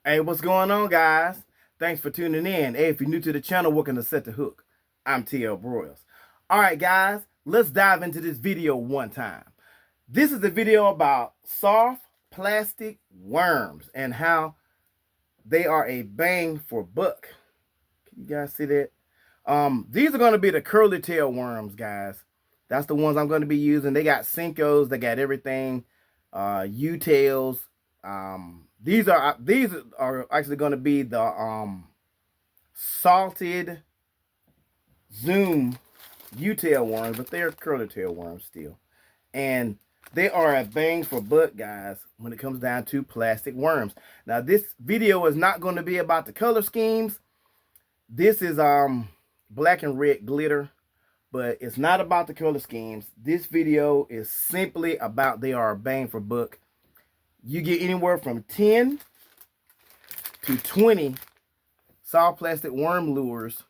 Hey, what's going on, guys? Thanks for tuning in. Hey, if you're new to the channel, welcome to Set the Hook. I'm TL Broyles. All right, guys, let's dive into this video one time. This is a video about soft plastic worms and how they are a bang for buck. Can you guys see that? These are going to be the curly tail worms, guys. That's the ones I'm going to be using. They got Senkos, they got everything, U-tails. These are actually going to be the salted Zoom U-tail worms, but they're curly tail worms still. And they are a bang for buck, guys, when it comes down to plastic worms. Now, this video is not going to be about the color schemes. This is black and red glitter, but it's not about the color schemes. This video is simply about they are a bang for buck. You get anywhere from 10 to 20 soft plastic worm lures.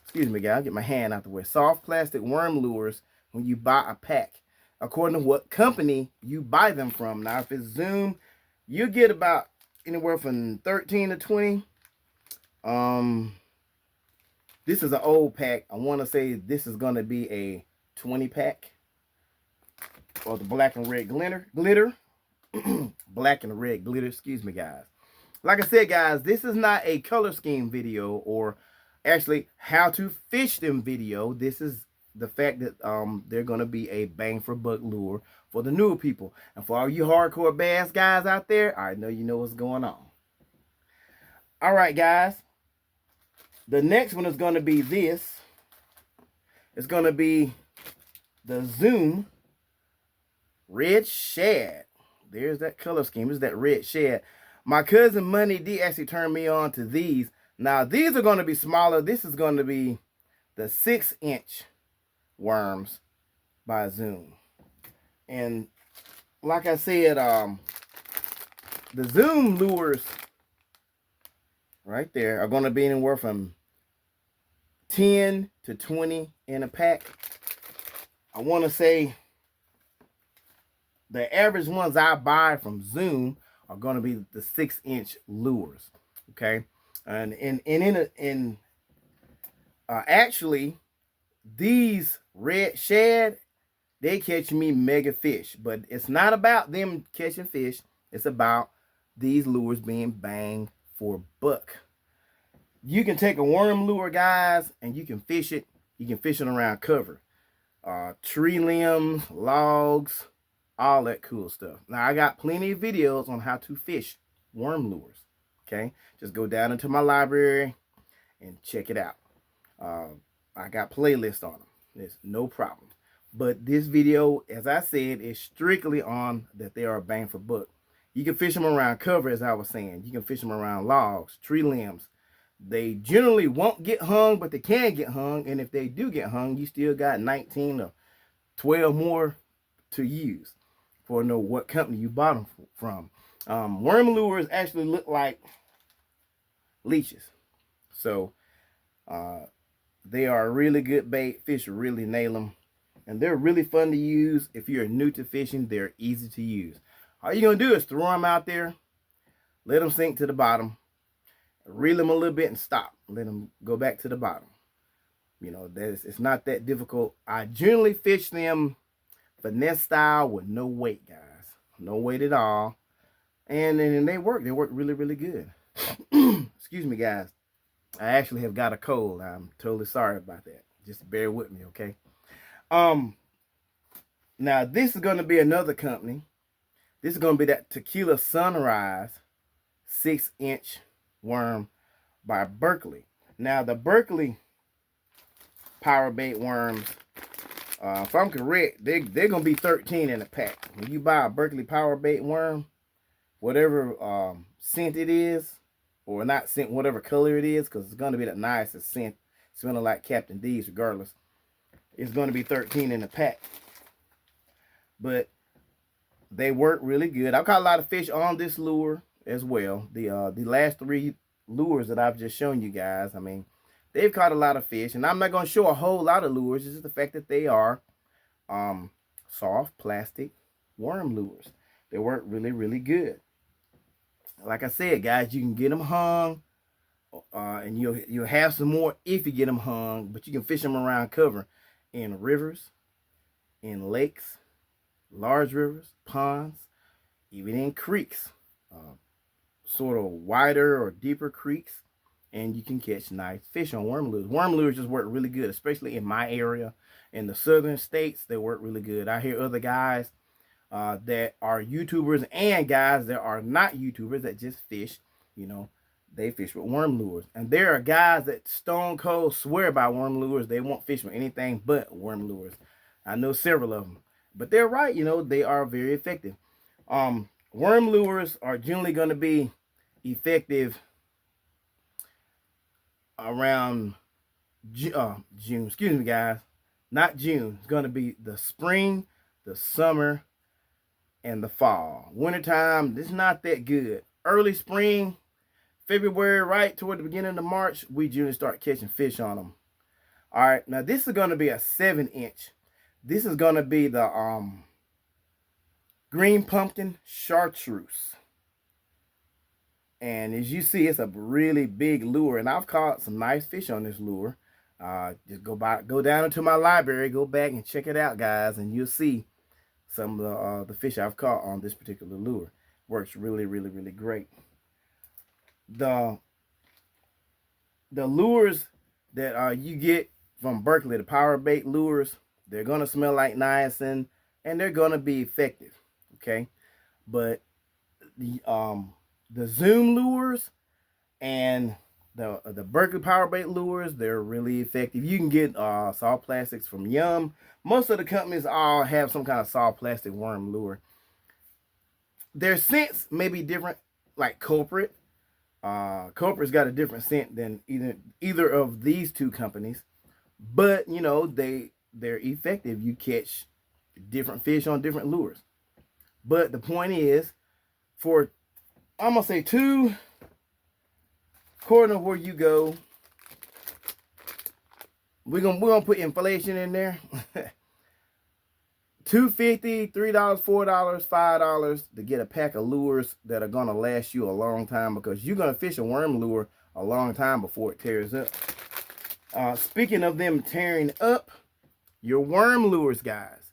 Excuse me, guys, I'll get my hand out the way. Soft plastic worm lures when you buy a pack, according to what company you buy them from. Now, if it's Zoom, you get about anywhere from 13 to 20. This is an old pack. I want to say this is going to be a 20 pack. Or the black and red glitter. Black and red glitter, excuse me, guys. Like I said, guys, this is not a color scheme video or actually how to fish them video. This is the fact that they're going to be a bang for buck lure for the newer people. And for all you hardcore bass guys out there, I know you know what's going on. All right, guys. The next one is going to be this. It's going to be the Zoom Red Shad. There's that color scheme. It's that red shad. My cousin Money D actually turned me on to these. Now, these are going to be smaller. This is going to be the 6-inch worms by Zoom. And like I said, the Zoom lures right there are going to be anywhere from 10 to 20 in a pack. I want to say the average ones I buy from Zoom are going to be the 6-inch lures, okay? And actually, these red shad, they catch me mega fish, but it's not about them catching fish. It's about these lures being bang for buck. You can take a worm lure, guys, and you can fish it. You can fish it around cover, tree limbs, logs, all that cool stuff. Now, I got plenty of videos on how to fish worm lures, okay? Just go down into my library and check it out. I got playlists on them. There's no problem. But this video, as I said, is strictly on that they are a bang for buck. You can fish them around cover, as I was saying. You can fish them around logs, tree limbs. They generally won't get hung, but they can get hung. And if they do get hung, you still got 19 or 12 more to use for know what company you bought them from. Worm lures actually look like leeches. So they are a really good bait. Fish really nail them. And they're really fun to use. If you're new to fishing, they're easy to use. All you're going to do is throw them out there, let them sink to the bottom, reel them a little bit and stop. Let them go back to the bottom. You know, it's not that difficult. I generally fish them finesse style with no weight, guys. No weight at all. And they work. They work really, really good. Excuse me, guys. I actually have got a cold. I'm totally sorry about that. Just bear with me, okay? Now, this is going to be another company. This is going to be that Tequila Sunrise 6-inch worm by Berkley. Now, the Berkley power bait worms, if I'm correct, they're going to be 13 in a pack. When you buy a Berkley power bait worm, whatever scent it is, or not scent, whatever color it is, because it's going to be the nicest scent, smelling like Captain D's regardless, it's going to be 13 in a pack. But they work really good. I've caught a lot of fish on this lure as well. The last 3 lures that I've just shown you guys, I mean, they've caught a lot of fish. And I'm not going to show a whole lot of lures. It's just the fact that they are soft plastic worm lures. They work really, really good. Like I said, guys, you can get them hung, and you'll have some more if you get them hung. But you can fish them around cover in rivers, in lakes, large rivers, ponds, even in creeks, sort of wider or deeper creeks, and you can catch nice fish on worm lures. Worm lures just work really good, especially in my area. In the southern states, they work really good. I hear other guys that are YouTubers and guys that are not YouTubers that just fish, you know, they fish with worm lures. And there are guys that stone cold swear by worm lures. They won't fish with anything but worm lures. I know several of them, but they're right. You know, they are very effective. Worm lures are generally going to be effective around June. Excuse me, guys. Not June. It's going to be the spring, the summer, and the fall. Wintertime, it's not that good. Early spring, February, right toward the beginning of March, we generally start catching fish on them. All right, now this is going to be a 7-inch. This is going to be the green pumpkin chartreuse. And as you see, it's a really big lure, and I've caught some nice fish on this lure. Just go down into my library, go back and check it out, guys, and you'll see some of the fish I've caught on this particular lure. Works really, really, really great. The lures that you get from Berkley, the power bait lures, they're gonna smell like niacin, and they're gonna be effective. Okay, but the Zoom lures and the Berkley power bait lures, they're really effective. You can get soft plastics from Yum. Most of the companies all have some kind of soft plastic worm lure. Their scents may be different, like Culprit. Culprit's got a different scent than either of these two companies, but you know they're effective. You catch different fish on different lures. But the point is, for I'm gonna say according to where you go, we're gonna put inflation in there. $2.50, $3, $4, $5 to get a pack of lures that are gonna last you a long time, because you're gonna fish a worm lure a long time before it tears up. Speaking of them tearing up, your worm lures, guys,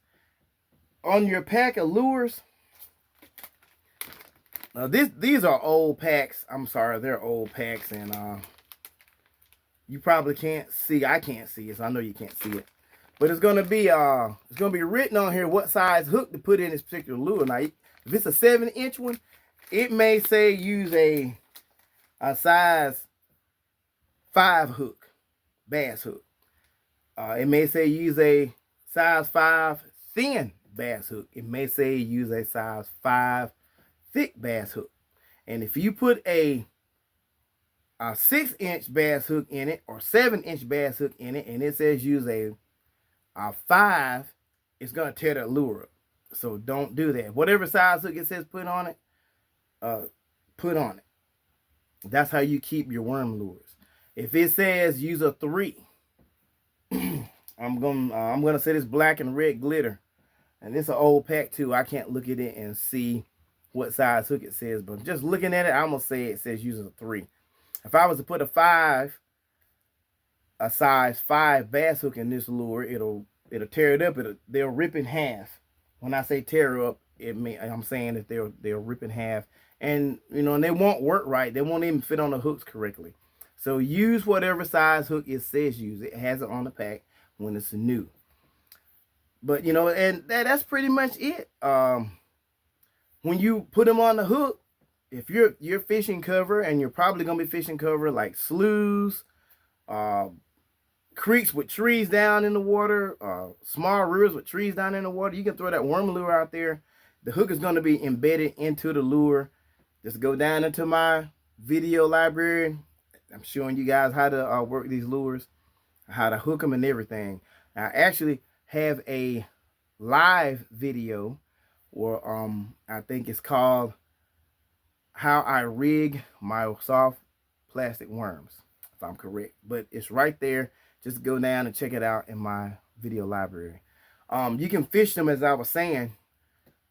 on your pack of lures. These are old packs. I'm sorry, they're old packs, and you probably can't see. I can't see it, so I know you can't see it. But it's gonna be written on here what size hook to put in this particular lure. Now, if it's a 7-inch one, it may say use a size 5 hook, bass hook. It may say use a size 5 thin bass hook. It may say use a size 5 thick bass hook. And if you put a 6-inch bass hook in it, or 7-inch bass hook in it, and it says use a 5, it's gonna tear that lure up. So don't do that. Whatever size hook it says put on it, put on it. That's how you keep your worm lures. If it says use a 3, I'm gonna say this black and red glitter, and it's an old pack too. I can't look at it and see what size hook it says, but just looking at it, I'm gonna say it says use a 3. If I was to put a size 5 bass hook in this lure, it'll tear it up. They'll rip in half. When I say tear up, I'm saying that they'll rip in half, and and they won't work right. They won't even fit on the hooks correctly. So use whatever size hook it says use. It has it on the pack when it's new. But and that's pretty much it. When you put them on the hook, if you're fishing cover, and you're probably gonna be fishing cover like sloughs, creeks with trees down in the water, small rivers with trees down in the water, you can throw that worm lure out there. The hook is gonna be embedded into the lure. Just go down into my video library. I'm showing you guys how to work these lures, how to hook them and everything. I actually have a live video where I think it's called How I Rig My Soft Plastic Worms, if I'm correct. But it's right there. Just go down and check it out in my video library. You can fish them, as I was saying,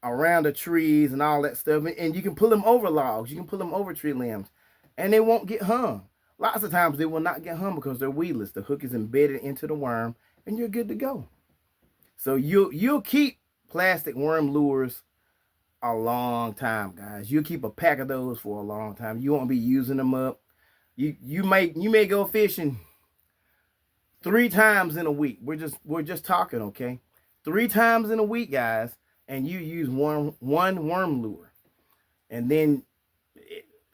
around the trees and all that stuff. And you can pull them over logs. You can pull them over tree limbs. And they won't get hung. Lots of times they will not get hung because they're weedless. The hook is embedded into the worm and you're good to go. So you'll keep plastic worm lures a long time, guys. You'll keep a pack of those for a long time. You won't be using them up. You may go fishing 3 times in a week. We're just talking, okay? 3 times in a week, guys, and you use one worm lure. And then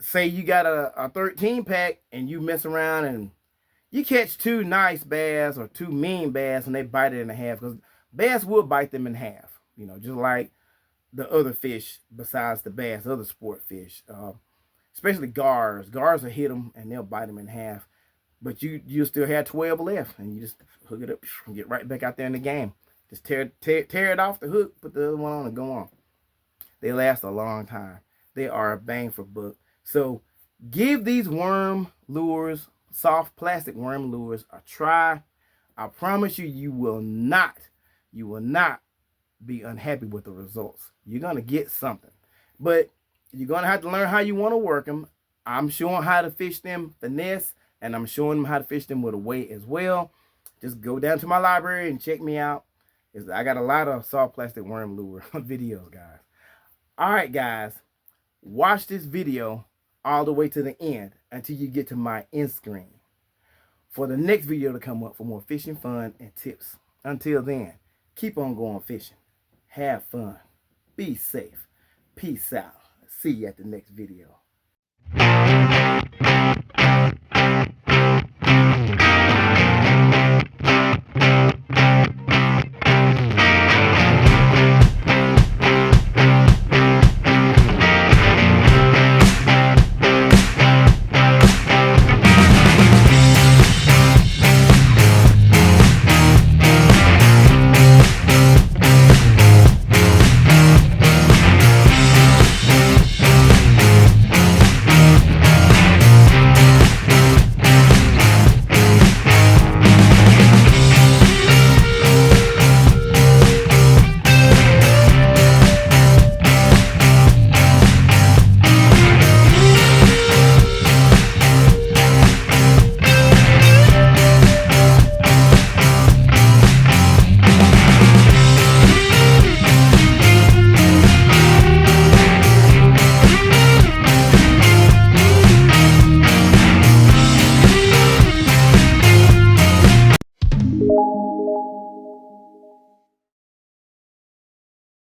say you got a 13 pack and you mess around and you catch 2 nice bass or 2 mean bass and they bite it in half, because bass will bite them in half, you know, just like the other fish besides the bass, other sport fish, especially gars. Gars will hit them and they'll bite them in half. But you still have 12 left, and you just hook it up and get right back out there in the game. Just tear it off the hook, put the other one on, and go on. They last a long time. They are a bang for buck. So give these worm lures, soft plastic worm lures, a try. I promise you, you will not be unhappy with the results. You're gonna get something, but you're gonna have to learn how you want to work them. I'm showing how to fish them finesse, and I'm showing them how to fish them with a weight as well. Just go down to my library and check me out. I got a lot of soft plastic worm lure videos, guys. All right, guys, watch this video all the way to the end until you get to my end screen for the next video to come up for more fishing fun and tips. Until then, keep on going fishing. Have fun. Be safe. Peace out. See you at the next video.